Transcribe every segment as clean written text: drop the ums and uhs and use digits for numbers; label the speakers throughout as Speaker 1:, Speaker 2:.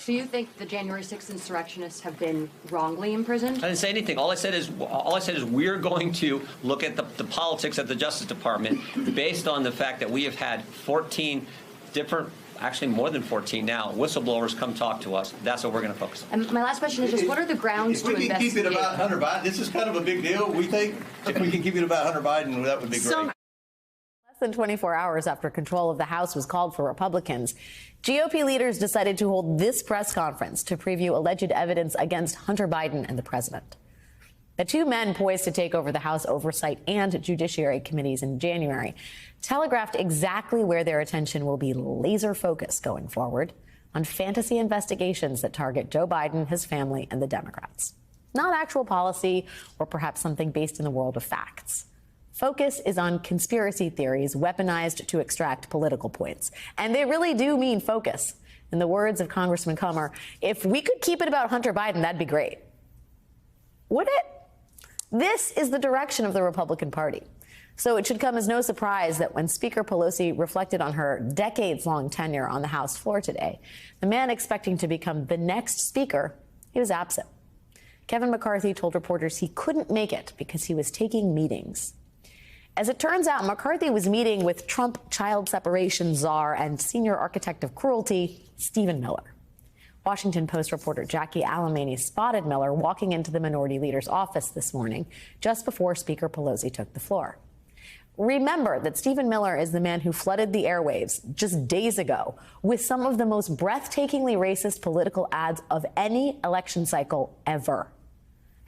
Speaker 1: So you think the January 6th insurrectionists have been wrongly imprisoned?
Speaker 2: I didn't say anything. All I said is we're going to look at the politics at the Justice Department based on the fact that we have had 14 different, actually more than 14 now, whistleblowers come talk to us. That's what we're going to focus on.
Speaker 1: And my last question is just, what are the grounds to investigate?
Speaker 3: If we can keep it about Hunter Biden, this is kind of a big deal, we think. If we can keep it about Hunter Biden, that would be great.
Speaker 4: Less than 24 hours after control of the House was called for Republicans, GOP leaders decided to hold this press conference to preview alleged evidence against Hunter Biden and the president. The two men poised to take over the House Oversight and Judiciary Committees in January telegraphed exactly where their attention will be laser focused going forward on fantasy investigations that target Joe Biden, his family, and the Democrats. Not actual policy or perhaps something based in the world of facts. Focus is on conspiracy theories weaponized to extract political points. And they really do mean focus. In the words of Congressman Comer, if we could keep it about Hunter Biden, that'd be great. Would it? This is the direction of the Republican Party. So it should come as no surprise that when Speaker Pelosi reflected on her decades-long tenure on the House floor today, the man expecting to become the next speaker, he was absent. Kevin McCarthy told reporters he couldn't make it because he was taking meetings. As it turns out, McCarthy was meeting with Trump child separation czar and senior architect of cruelty, Stephen Miller. Washington Post reporter Jackie Alamany spotted Miller walking into the minority leader's office this morning, just before Speaker Pelosi took the floor. Remember that Stephen Miller is the man who flooded the airwaves just days ago with some of the most breathtakingly racist political ads of any election cycle ever.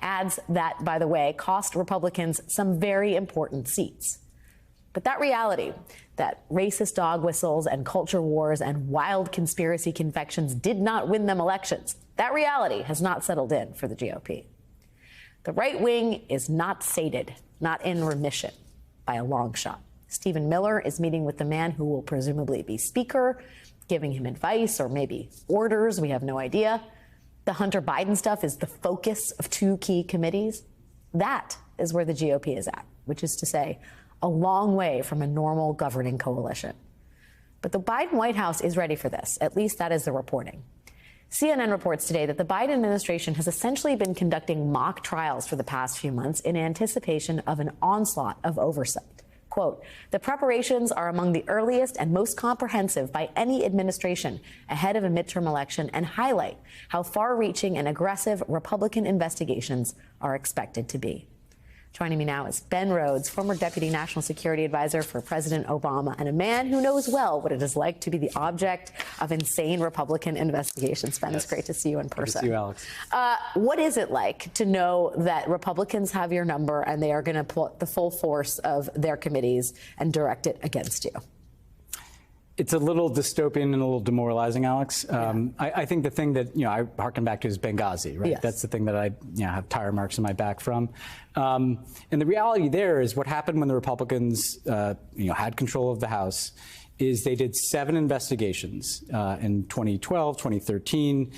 Speaker 4: Ads that, by the way, cost Republicans some very important seats. But that reality, that racist dog whistles and culture wars and wild conspiracy confections did not win them elections, that reality has not settled in for the GOP. The right wing is not sated, not in remission, by a long shot. Stephen Miller is meeting with the man who will presumably be speaker, giving him advice or maybe orders, we have no idea. The Hunter Biden stuff is the focus of two key committees. That is where the GOP is at, which is to say, a long way from a normal governing coalition. But the Biden White House is ready for this. At least that is the reporting. CNN reports today that the Biden administration has essentially been conducting mock trials for the past few months in anticipation of an onslaught of oversight. Quote, the preparations are among the earliest and most comprehensive by any administration ahead of a midterm election and highlight how far-reaching and aggressive Republican investigations are expected to be. Joining me now is Ben Rhodes, former Deputy National Security Advisor for President Obama, and a man who knows well what it is like to be the object of insane Republican investigations. Ben, It's great to see you in person.
Speaker 5: Good to see you, Alex.
Speaker 4: What is it like to know that Republicans have your number and they are going to put the full force of their committees and direct it against you?
Speaker 5: It's a little dystopian and a little demoralizing, Alex. I think the thing that, I harken back to is Benghazi, right?
Speaker 4: Yes.
Speaker 5: That's the thing that I have tire marks in my back from. And the reality there is what happened when the Republicans, had control of the House is they did 7 investigations in 2012, 2013.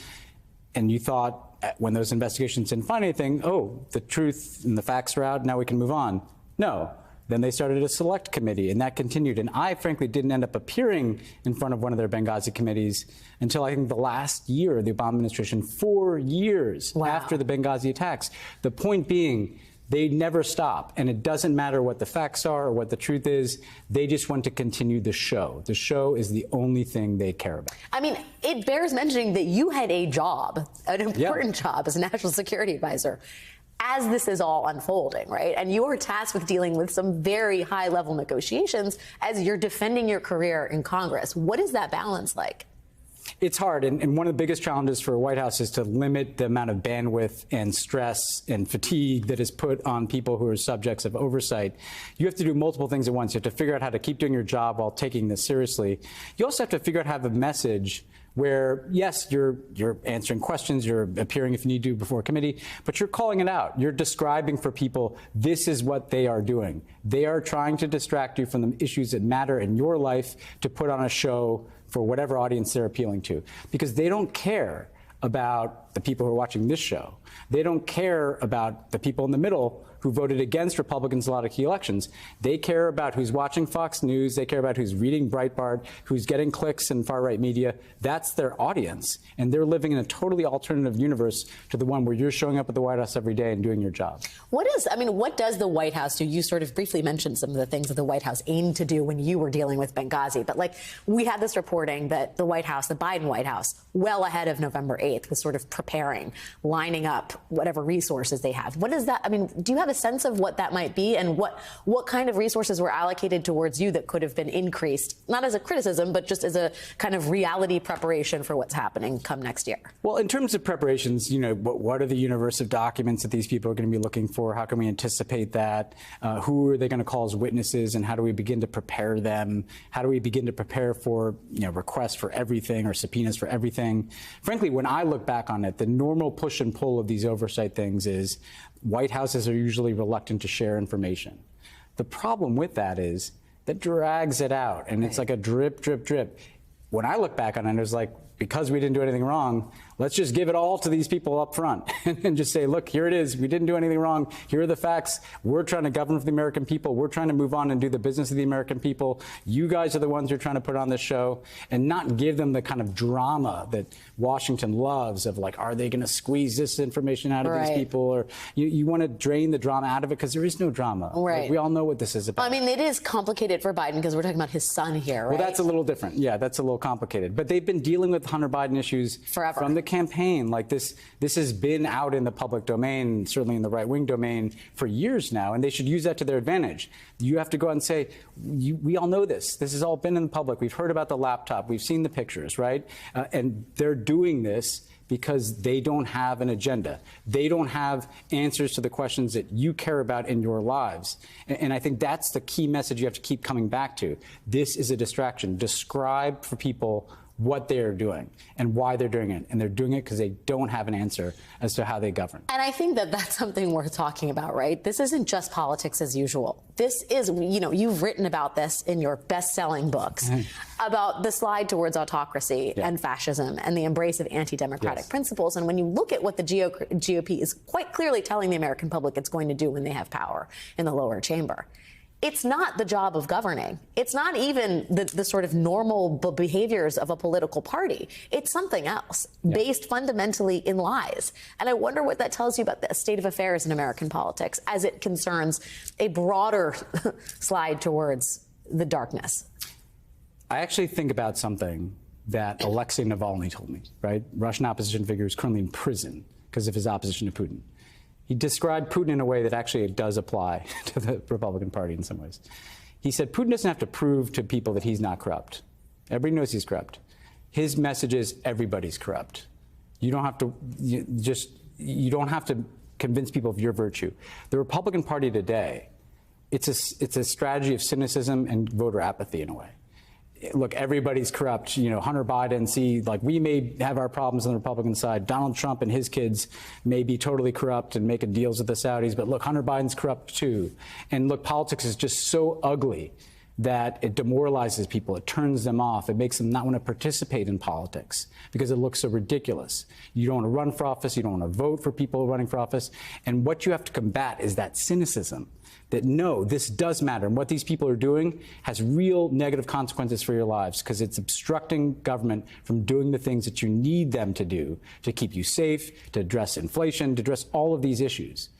Speaker 5: And you thought when those investigations didn't find anything, oh, the truth and the facts are out, now we can move on. No. Then they started a select committee, and that continued. And I, frankly, didn't end up appearing in front of one of their Benghazi committees until I think the last year of the Obama administration, 4 years after the Benghazi attacks. The point being, they never stop. And it doesn't matter what the facts are or what the truth is. They just want to continue the show. The show is the only thing they care about.
Speaker 4: I mean, it bears mentioning that you had a job, an important job as a national security advisor, as this is all unfolding, right? And you are tasked with dealing with some very high-level negotiations as you're defending your career in Congress. What is that balance like?
Speaker 5: It's hard, and one of the biggest challenges for a White House is to limit the amount of bandwidth and stress and fatigue that is put on people who are subjects of oversight. You have to do multiple things at once. You have to figure out how to keep doing your job while taking this seriously. You also have to figure out how to have a message where, yes, you're answering questions, you're appearing if you need to before a committee, but you're calling it out. You're describing for people, this is what they are doing. They are trying to distract you from the issues that matter in your life to put on a show for whatever audience they're appealing to, because they don't care about the people who are watching this show. They don't care about the people in the middle who who voted against Republicans in a lot of key elections. They care about who's watching Fox News. They care about who's reading Breitbart, who's getting clicks in far-right media. That's their audience. And they're living in a totally alternative universe to the one where you're showing up at the White House every day and doing your job.
Speaker 4: What does the White House do? You sort of briefly mentioned some of the things that the White House aimed to do when you were dealing with Benghazi. But like, we had this reporting that the White House, the Biden White House, well ahead of November 8th, was sort of preparing, lining up whatever resources they have. What is that? I mean, do you have a sense of what that might be, and what kind of resources were allocated towards you that could have been increased, not as a criticism, but just as a kind of reality preparation for what's happening come next year?
Speaker 5: Well, in terms of preparations, you know, what are the universe of documents that these people are going to be looking for? How can we anticipate that? Who are they going to call as witnesses, and how do we begin to prepare them? How do we begin to prepare for, you know, requests for everything or subpoenas for everything? Frankly, when I look back on it, the normal push and pull of these oversight things is White Houses are usually reluctant to share information. The problem with that is that drags it out, and it's like a drip, drip, drip. When I look back on it, it was like, because we didn't do anything wrong, let's just give it all to these people up front and just say, look, here it is. We didn't do anything wrong. Here are the facts. We're trying to govern for the American people. We're trying to move on and do the business of the American people. You guys are the ones who are trying to put on this show, and not give them the kind of drama that Washington loves of like, are they going to squeeze this information out of these people? Or you want to drain the drama out of it because there is no drama.
Speaker 4: Right.
Speaker 5: Like, we all know what this is about.
Speaker 4: I mean, it is complicated for Biden because we're talking about his son here, right?
Speaker 5: Well, that's a little different. Yeah, that's a little complicated. But they've been dealing with Hunter Biden issues
Speaker 4: forever.
Speaker 5: From the campaign. Like this has been out in the public domain, certainly in the right-wing domain, for years now, and they should use that to their advantage. You have to go out and say, we all know this. This has all been in the public. We've heard about the laptop. We've seen the pictures, right? And they're doing this because they don't have an agenda. They don't have answers to the questions that you care about in your lives. And I think that's the key message you have to keep coming back to. This is a distraction. Describe for people what they're doing and why they're doing it. And they're doing it because they don't have an answer as to how they govern.
Speaker 4: And I think that that's something worth talking about, right? This isn't just politics as usual. This is, you know, you've written about this in your best-selling books about the slide towards autocracy and fascism and the embrace of anti-democratic principles. And when you look at what the GOP is quite clearly telling the American public it's going to do when they have power in the lower chamber, it's not the job of governing. It's not even the sort of normal behaviors of a political party. It's something else based fundamentally in lies. And I wonder what that tells you about the state of affairs in American politics as it concerns a broader slide towards the darkness.
Speaker 5: I actually think about something that Alexei Navalny told me, right? Russian opposition figure who's currently in prison because of his opposition to Putin. He described Putin in a way that actually does apply to the Republican Party in some ways. He said Putin doesn't have to prove to people that he's not corrupt. Everybody knows he's corrupt. His message is everybody's corrupt. You don't have to you don't have to convince people of your virtue. The Republican Party today, it's a strategy of cynicism and voter apathy in a way. Look, everybody's corrupt. You know, Hunter Biden, see, like, we may have our problems on the Republican side. Donald Trump and his kids may be totally corrupt and making deals with the Saudis, but look, Hunter Biden's corrupt too. And look, politics is just so ugly that it demoralizes people. It turns them off. It makes them not want to participate in politics because it looks so ridiculous. You don't want to run for office. You don't want to vote for people running for office. And what you have to combat is that cynicism that, no, this does matter. And what these people are doing has real negative consequences for your lives because it's obstructing government from doing the things that you need them to do to keep you safe, to address inflation, to address all of these issues.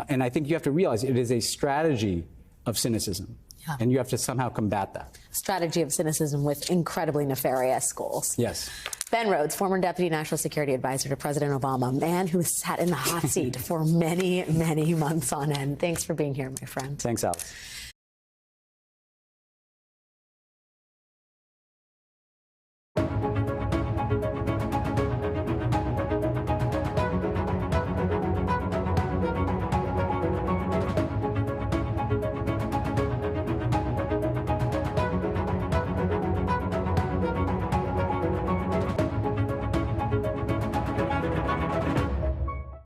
Speaker 5: And I think you have to realize it is a strategy of cynicism. Yeah. And you have to somehow combat that. Strategy of cynicism with incredibly nefarious goals. Yes. Ben Rhodes, former Deputy National Security Advisor to President Obama, man who sat in the hot seat for many, many months on end. Thanks for being here, my friend. Thanks, Alex.